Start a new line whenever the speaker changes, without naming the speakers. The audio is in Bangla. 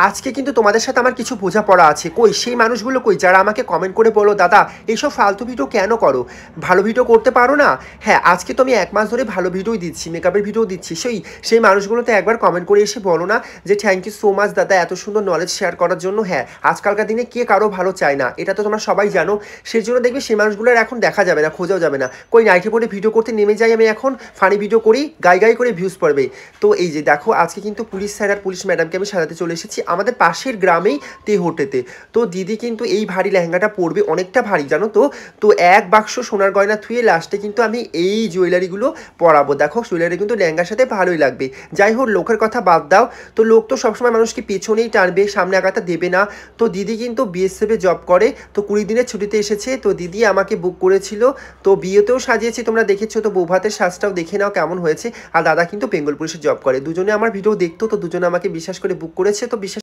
আজকে কিন্তু তোমাদের সাথে আমার কিছু বোঝাপড়া আছে। কই সেই মানুষগুলো কই যারা আমাকে কমেন্ট করে বলো দাদা এইসব ফালতু ভিডিও কেন করো, ভালো ভিডিও করতে পারো না? হ্যাঁ, আজকে তো আমি 1 মাস ধরে ভালো ভিডিওই দিচ্ছি, মেকআপের ভিডিও দিচ্ছি। সেই মানুষগুলোতে একবার কমেন্ট করে এসে বলো না যে থ্যাংক ইউ সো মাচ দাদা এত সুন্দর নলেজ শেয়ার করার জন্য। হ্যাঁ, আজকালকার দিনে কে কারো ভালো চায় না, এটা তো তোমরা সবাই জানো। সেই জন্য দেখবে সেই মানুষগুলোর এখন দেখা যাবে না, খোঁজাও যাবে না। কই নাইটি পরে ভিডিও করতে নেমে যাই আমি, এখন ফানি ভিডিও করি, গাই করে ভিউজ পড়বে। তো এই যে দেখো আজকে কিন্তু পুলিশ স্যার আর পুলিশ ম্যাডামকে আমি সাজাতে চলে এসেছি আমাদের পাশের গ্রামেই তেহট্টেতে। তো দিদি কিন্তু এই ভারী লেহেঙ্গাটা পরবে, অনেকটা ভারী জানো তো। তো 1 বাক্স সোনার গয়না থুয়ে লাস্টে কিন্তু আমি এই জুয়েলারিগুলো পরাবো। দেখো জুয়েলারি কিন্তু লেহেঙ্গার সাথে ভালোই লাগবে। যাই হোক লোকের কথা বাদ দাও, তো লোক তো সবসময় মানুষকে পেছনেই টানবে, সামনে আগাতে দেবে না। তো দিদি কিন্তু বিএসএফে জব করে, তো 20 দিনের ছুটিতে এসেছে। তো দিদি আমাকে বুক করেছিল, তো বিয়েতেও সাজিয়েছি তোমরা দেখেছো। তো বৌভাতের সাজটাও দেখে নাও কেমন হয়েছে। আর দাদা কিন্তু বেঙ্গল পুলিশে জব করে, দুজনে আমার ভিডিও দেখতো, তো দুজনে আমাকে বিশ্বাস করে বুক করেছে। তো বিশ্বাস